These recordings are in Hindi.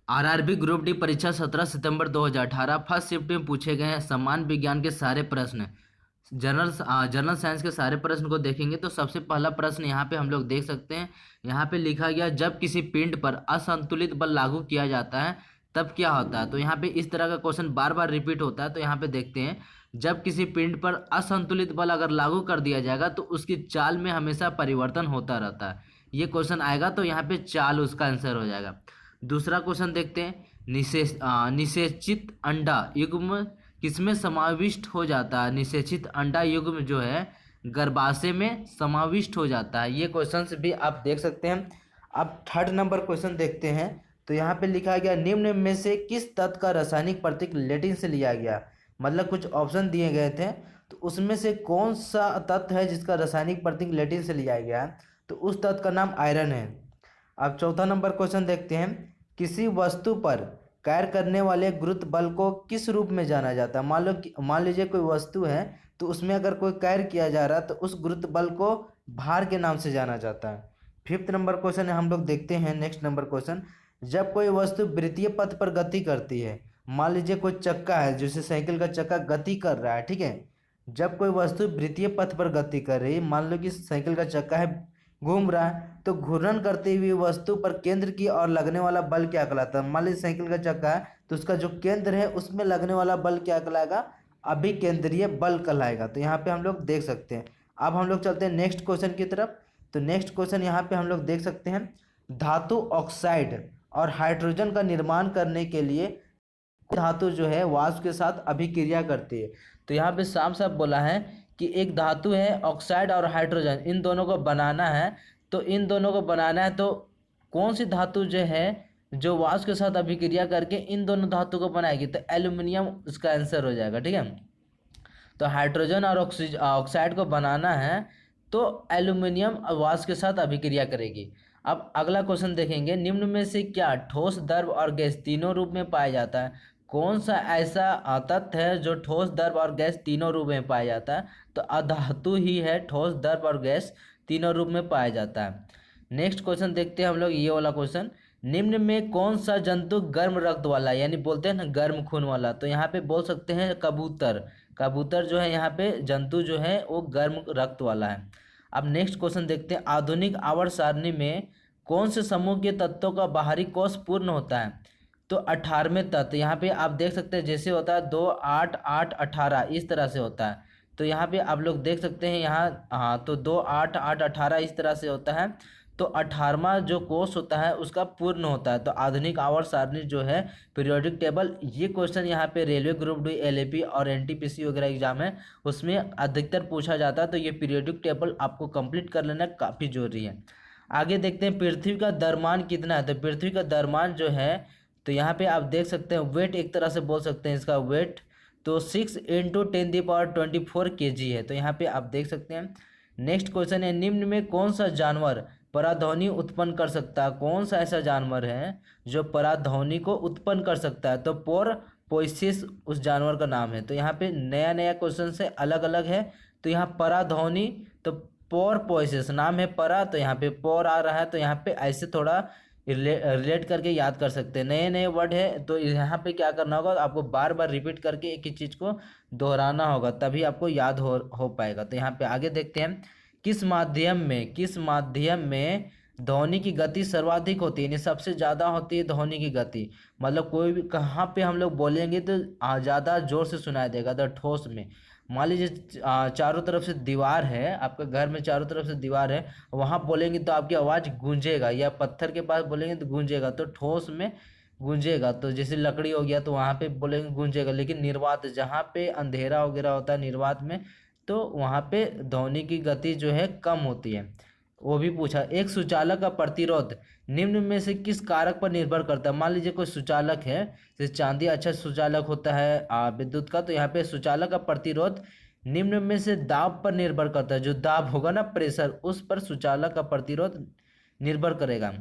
आरआरबी ग्रुप डी परीक्षा 17 सितंबर 2018 फर्स्ट शिफ्ट में पूछे गए हैं समान विज्ञान के सारे प्रश्न। जनरल साइंस के सारे प्रश्न को देखेंगे तो सबसे पहला प्रश्न यहाँ पे हम लोग देख सकते हैं। यहाँ पे लिखा गया, जब किसी पिंड पर असंतुलित बल लागू किया जाता है तब क्या होता है। तो यहाँ पे इस तरह का क्वेश्चन बार बार रिपीट होता है। तो यहाँ पे देखते हैं, जब किसी पिंड पर असंतुलित बल अगर लागू कर दिया जाएगा तो उसकी चाल में हमेशा परिवर्तन होता रहता है। ये क्वेश्चन आएगा तो यहाँ पे चाल उसका आंसर हो जाएगा। दूसरा क्वेश्चन देखते हैं, निषेचित अंडा युग्म किसमें समाविष्ट हो जाता है। निषेचित अंडा युग्म जो है गर्भाशय में समाविष्ट हो जाता है। ये क्वेश्चंस भी आप देख सकते हैं। अब थर्ड नंबर क्वेश्चन देखते हैं। तो यहाँ पे लिखा गया, निम्न में से किस तत्व का रासायनिक प्रतीक लैटिन से लिया गया। मतलब कुछ ऑप्शन दिए गए थे, तो उसमें से कौन सा तत्व है जिसका रासायनिक प्रतीक लैटिन से लिया गया है। तो उस तत्व का नाम आयरन है। अब चौथा नंबर क्वेश्चन देखते हैं, किसी वस्तु पर कार्य करने वाले गुरुत्व बल को किस रूप में जाना जाता है। मान लीजिए कोई वस्तु है, तो उसमें अगर कोई कार्य किया जा रहा है तो उस गुरुत्व बल को भार के नाम से जाना जाता है। फिफ्थ नंबर क्वेश्चन हम लोग देखते हैं। नेक्स्ट नंबर क्वेश्चन, जब कोई वस्तु वृत्तीय पथ पर गति करती है, मान लीजिए कोई चक्का है, जैसे साइकिल का चक्का गति कर रहा है, ठीक है। जब कोई वस्तु वृत्तीय पथ पर गति कर रही है, मान लो कि साइकिल का चक्का है, घूम रहा है, तो घूर्णन करते हुए वस्तु पर केंद्र की ओर लगने वाला बल क्या कहलाता है। मान लीजिए साइकिल का चक्का है, तो उसका जो केंद्र है उसमें लगने वाला बल क्या कहलाएगा, अभिकेंद्रीय बल कहलाएगा। तो यहाँ पे हम लोग देख सकते हैं। अब हम लोग चलते हैं नेक्स्ट क्वेश्चन की तरफ। तो नेक्स्ट क्वेश्चन यहाँ पे हम लोग देख सकते हैं, धातु ऑक्साइड और हाइड्रोजन का निर्माण करने के लिए धातु जो है वाष्प के साथ अभिक्रिया करती है। तो यहाँ पे साफ साफ बोला है कि एक धातु है ऑक्साइड और हाइड्रोजन, इन दोनों को बनाना है। तो इन दोनों को बनाना है तो कौन सी धातु जो है जो वाष्प के साथ अभिक्रिया करके इन दोनों धातु को बनाएगी, तो एल्यूमिनियम उसका आंसर हो जाएगा, ठीक है। तो हाइड्रोजन और ऑक्साइड को बनाना है तो एल्यूमिनियम वाष्प के साथ अभिक्रिया करेगी। अब अगला क्वेश्चन देखेंगे, निम्न में से क्या ठोस, द्रव और गैस तीनों रूप में पाया जाता है। कौन सा ऐसा तत्व है जो ठोस, द्रव और गैस तीनों रूप में पाया जाता है। तो अधातु ही है, ठोस, द्रव और गैस तीनों रूप में पाया जाता है। नेक्स्ट क्वेश्चन देखते हैं हम लोग, ये वाला क्वेश्चन, निम्न में कौन सा जंतु गर्म रक्त वाला, यानी बोलते हैं ना गर्म खून वाला। तो यहाँ पे बोल सकते हैं कबूतर। कबूतर जो है यहाँ पे जंतु जो है वो गर्म रक्त वाला है। अब नेक्स्ट क्वेश्चन देखते हैं, आधुनिक आवर्त सारणी में कौन से समूह के तत्वों का बाहरी कोश पूर्ण होता है। तो 18वें तत्व, यहाँ पे आप देख सकते हैं जैसे होता है 2, 8, 8, 18 इस तरह से होता है। तो यहाँ पे आप लोग देख सकते हैं यहाँ, हाँ, तो 2, 8, 8, 18 इस तरह से होता है। तो 18वां जो कोष होता है उसका पूर्ण होता है। तो आधुनिक आवर्त सारणी जो है पीरियोडिक टेबल, ये क्वेश्चन यहाँ पे रेलवे ग्रुप डी, एलएपी और एनटीपीसी वगैरह एग्जाम है उसमें अधिकतर पूछा जाता है। तो ये पीरियोडिक टेबल आपको कंप्लीट कर लेना काफ़ी जरूरी है। आगे देखते हैं, पृथ्वी का द्रव्यमान कितना है। तो पृथ्वी का द्रव्यमान जो है, तो यहाँ पे आप देख सकते हैं वेट, एक तरह से बोल सकते हैं इसका वेट, तो 6 × 10⁻24 kg है। तो यहाँ पे आप देख सकते हैं। नेक्स्ट क्वेश्चन है, निम्न में कौन सा जानवर पराध्वनि उत्पन्न कर सकता है। कौन सा ऐसा जानवर है जो पराध्वनि को उत्पन्न कर सकता है। तो पोइसिस उस जानवर का नाम है। तो यहाँ पे नया नया क्वेश्चन से अलग अलग है। तो यहाँ पराध्वनि, तो पोइसिस नाम है परा, तो यहाँ पे पोर आ रहा है। तो यहाँ पे ऐसे थोड़ा रिलेट करके याद कर सकते हैं। नए नए वर्ड है तो यहाँ पे क्या करना होगा, आपको बार बार रिपीट करके एक ही चीज़ को दोहराना होगा, तभी आपको याद हो पाएगा। तो यहाँ पे आगे देखते हैं, किस माध्यम में ध्वनि की गति सर्वाधिक होती है, यानी सबसे ज़्यादा होती है ध्वनि की गति। मतलब कोई भी कहाँ पे हम लोग बोलेंगे तो ज़्यादा जोर से सुनाई देगा। तो ठोस में, मान लीजिए चारों तरफ से दीवार है, आपके घर में चारों तरफ से दीवार है, वहाँ बोलेंगे तो आपकी आवाज़ गूंजेगा, या पत्थर के पास बोलेंगे तो गूंजेगा। तो ठोस में गूंजेगा, तो जैसे लकड़ी हो गया तो वहाँ पे बोलेंगे गूंजेगा। लेकिन निर्वात, जहाँ पे अंधेरा वगैरह होता है निर्वात में, तो वहाँ पे ध्वनि की गति जो है कम होती है। वो भी पूछा, एक सुचालक का प्रतिरोध निम्न में से किस कारक पर निर्भर करता है। मान लीजिए कोई सुचालक है, जैसे चांदी अच्छा सुचालक होता है विद्युत का, तो यहाँ पे सुचालक का प्रतिरोध निम्न में से दाब पर निर्भर करता है। जो दाब होगा ना, प्रेशर, उस पर सुचालक का प्रतिरोध निर्भर करेगा।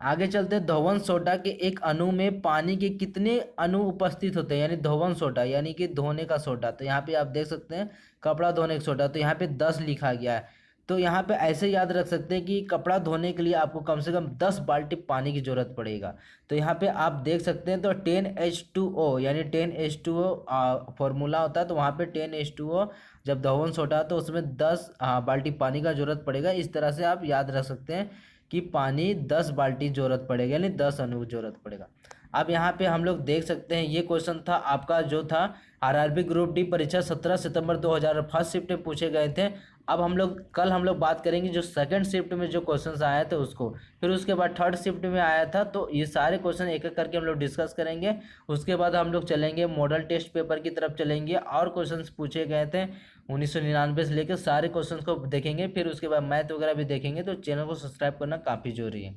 आगे चलते हैं, धोवन सोडा के एक अणु में पानी के कितने अणु उपस्थित होते हैं, यानी धोवन सोडा यानी कि धोने का सोडा। तो यहाँ पे आप देख सकते हैं कपड़ा धोने का सोडा, तो यहाँ पे 10 लिखा गया है। तो यहाँ पे ऐसे याद रख सकते हैं कि कपड़ा धोने के लिए आपको कम से कम 10 बाल्टी पानी की ज़रूरत पड़ेगा। तो यहाँ पे आप देख सकते हैं, तो 10H2O यानी 10H2O फॉर्मूला होता है, तो वहाँ पे 10H2O जब दहन होता है तो उसमें 10 बाल्टी पानी का ज़रूरत पड़ेगा। इस तरह से आप याद रख सकते हैं कि पानी 10 बाल्टी ज़रूरत पड़ेगा, यानी 10 अणु ज़रूरत पड़ेगा। अब यहाँ पे हम लोग देख सकते हैं, ये क्वेश्चन था आपका जो था आरआरबी ग्रुप डी परीक्षा 17 सितंबर 2000 फर्स्ट शिफ्ट में पूछे गए थे। अब कल हम लोग बात करेंगे जो सेकंड शिफ्ट में जो क्वेश्चंस आए थे उसको, फिर उसके बाद थर्ड शिफ्ट में आया था, तो ये सारे क्वेश्चन एक एक करके हम लोग डिस्कस करेंगे। उसके बाद हम लोग चलेंगे मॉडल टेस्ट पेपर की तरफ चलेंगे, और क्वेश्चंस पूछे गए थे 1999 से लेकर सारे क्वेश्चंस को देखेंगे। फिर उसके बाद मैथ वगैरह भी देखेंगे। तो चैनल को सब्सक्राइब करना काफ़ी जरूरी है।